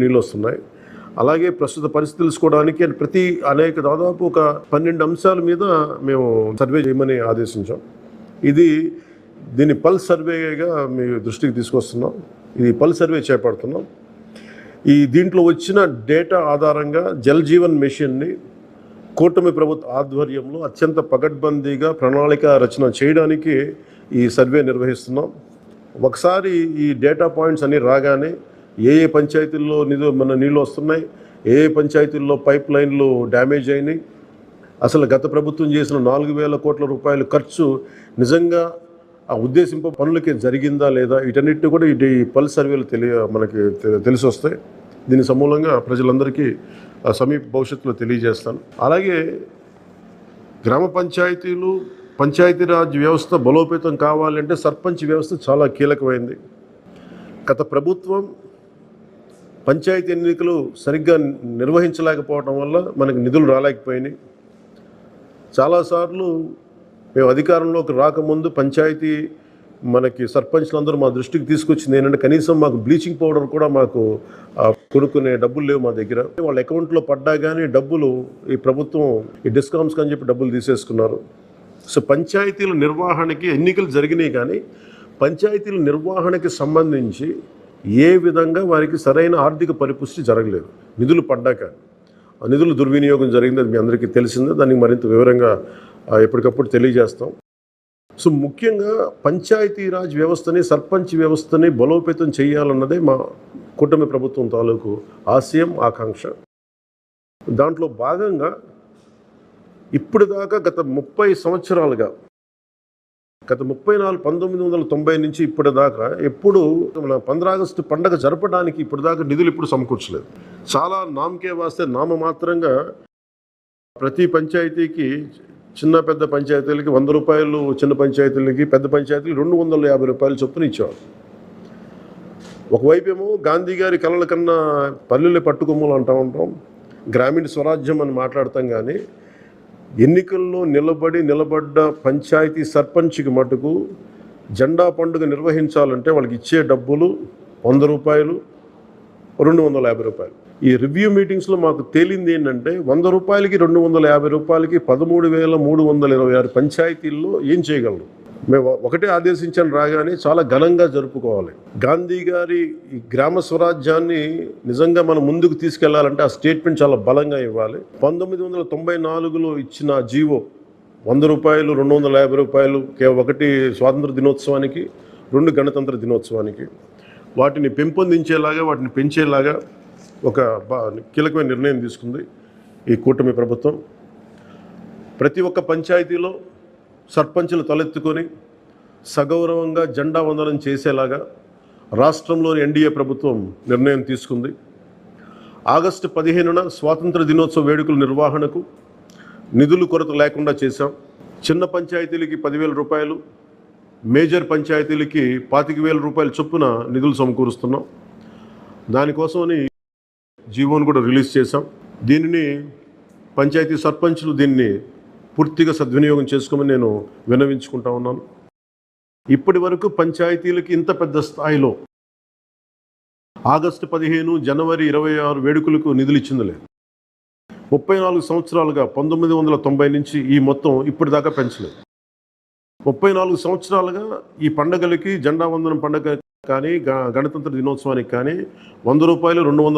నీళ్ళు వస్తున్నాయి. అలాగే ప్రస్తుత పరిస్థితి తెలుసుకోవడానికి దాదాపు ఒక 12 అంశాల మీద మేము సర్వే చేయమని ఆదేశించాం. దీన్ని పల్స్ సర్వేగా మీ దృష్టికి తీసుకొస్తున్నాం. ఇది పల్స్ సర్వే చేపడుతున్నాం. దీంట్లో వచ్చిన డేటా ఆధారంగా జల్ జీవన్ మిషన్ని కూటమి ప్రభుత్వ ఆధ్వర్యంలో అత్యంత పకడ్బందీగా ప్రణాళిక రచన చేయడానికి ఈ సర్వే నిర్వహిస్తున్నాం. ఒకసారి ఈ డేటా పాయింట్స్ అన్నీ రాగానే ఏ పంచాయతీల్లో నీళ్ళు వస్తున్నాయి, ఏ పంచాయతీల్లో పైప్ లైన్లు డ్యామేజ్ అయినాయి, అసలు గత ప్రభుత్వం చేసిన 4,000 కోట్ల రూపాయల ఖర్చు నిజంగా ఆ ఉద్దేశింప పనులకి జరిగిందా లేదా, వీటన్నిటిని కూడా ఈ పల్స్ సర్వేలు మనకి తెలిసి వస్తాయి. దీని సమూలంగా ప్రజలందరికీ సమీప భవిష్యత్తులో తెలియజేస్తాను. అలాగే గ్రామ పంచాయతీలు, పంచాయతీరాజ్ వ్యవస్థ బలోపేతం కావాలంటే సర్పంచ్ వ్యవస్థ చాలా కీలకమైంది. గత ప్రభుత్వం పంచాయతీ ఎన్నికలు సరిగ్గా నిర్వహించలేకపోవడం వల్ల మనకు నిధులు రాలేకపోయినాయి. చాలాసార్లు మేము అధికారంలోకి రాకముందు పంచాయతీ మనకి సర్పంచ్లందరూ మా దృష్టికి తీసుకొచ్చింది ఏంటంటే కనీసం మాకు బ్లీచింగ్ పౌడర్ కూడా మాకు కొనుక్కునే డబ్బులు లేవు మా దగ్గర. వాళ్ళ అకౌంట్లో పడ్డా కానీ డబ్బులు ఈ ప్రభుత్వం ఈ డిస్కౌంట్స్కి అని చెప్పి డబ్బులు తీసేసుకున్నారు. సో పంచాయతీల నిర్వహణకి ఎన్నికలు జరిగినాయి కానీ పంచాయతీల నిర్వహణకి సంబంధించి ఏ విధంగా వారికి సరైన ఆర్థిక పరిపుష్టి జరగలేదు. నిధులు పడ్డాక ఆ నిధులు దుర్వినియోగం జరిగింది, అది మీ అందరికీ తెలిసిందే. దానికి మరింత వివరంగా ఎప్పటికప్పుడు తెలియజేస్తాం. సో ముఖ్యంగా పంచాయతీరాజ్ వ్యవస్థని, సర్పంచ్ వ్యవస్థని బలోపేతం చేయాలన్నదే మా కూటమి ప్రభుత్వం తాలూకు ఆశయం, ఆకాంక్ష. దాంట్లో భాగంగా ఇప్పటిదాకా గత 30 సంవత్సరాలుగా, గత 1990 నుంచి ఇప్పటిదాకా ఎప్పుడు మన 15 ఆగస్టు పండగ జరపడానికి ఇప్పటిదాకా నిధులు ఎప్పుడు సమకూర్చలేదు. చాలా నామకే వాస్తే నామమాత్రంగా ప్రతి పంచాయతీకి, చిన్న పెద్ద పంచాయతీలకి 100 రూపాయలు, చిన్న పంచాయతీలకి, పెద్ద పంచాయతీలకి 250 రూపాయలు చొప్పున ఇచ్చేవారు. ఒకవైపేమో గాంధీ గారి కలల కన్నా పల్లెల్ని పట్టుకొమ్మలు అంటూ ఉంటాం, గ్రామీణ స్వరాజ్యం అని మాట్లాడతాం. కానీ ఎన్నికల్లో నిలబడ్డ పంచాయతీ సర్పంచ్కి మటుకు జెండా పండుగ నిర్వహించాలంటే వాళ్ళకి ఇచ్చే డబ్బులు 100 రూపాయలు, 250 రూపాయలు. ఈ రివ్యూ మీటింగ్స్లో మాకు తేలింది ఏంటంటే 100 రూపాయలకి, 250 రూపాయలకి 13,326 పంచాయతీల్లో ఏం చేయగలరు? మేము ఒకటే ఆదేశించాను, రాగానే చాలా ఘనంగా జరుపుకోవాలి. గాంధీ గారి ఈ గ్రామ స్వరాజ్యాన్ని నిజంగా మనం ముందుకు తీసుకెళ్లాలంటే ఆ స్టేట్మెంట్ చాలా బలంగా ఇవ్వాలి. 1994లో ఇచ్చిన జీవో 100 రూపాయలు, 250 రూపాయలు, ఒకటి స్వాతంత్ర దినోత్సవానికి, 2 గణతంత్ర దినోత్సవానికి, వాటిని పెంపొందించేలాగా, వాటిని పెంచేలాగా ఒక కీలకమైన నిర్ణయం తీసుకుంది ఈ కూటమి ప్రభుత్వం. ప్రతి ఒక్క పంచాయతీలో సర్పంచులు తలెత్తుకొని సగౌరవంగా జెండా వందనం చేసేలాగా రాష్ట్రంలోని ఎన్డీఏ ప్రభుత్వం నిర్ణయం తీసుకుంది. ఆగస్టు 15న స్వాతంత్ర దినోత్సవ వేడుకల నిర్వహణకు నిధులు కొరత లేకుండా చేశాం. చిన్న పంచాయతీలకి 10,000 రూపాయలు, మేజర్ పంచాయతీలకి 25,000 రూపాయల చొప్పున నిధులు సమకూరుస్తున్నాం. దానికోసమని జీవోను కూడా రిలీజ్ చేశాం. దీనిని పంచాయతీ సర్పంచులు దీన్ని పూర్తిగా సద్వినియోగం చేసుకోమని నేను విన్నవించుకుంటా ఉన్నాను. ఇప్పటి వరకు పంచాయతీలకి ఇంత పెద్ద స్థాయిలో ఆగస్టు 15, జనవరి 26 వేడుకలకు నిధులు ఇచ్చింది లేదు. 34 సంవత్సరాలుగా 1990 నుంచి ఈ మొత్తం ఇప్పటిదాకా పెంచలేదు. 34 సంవత్సరాలుగా ఈ పండగలకి, జెండా వందనం పండగ కానీ, గణతంత్ర దినోత్సవానికి కానీ 100 రూపాయలు, 200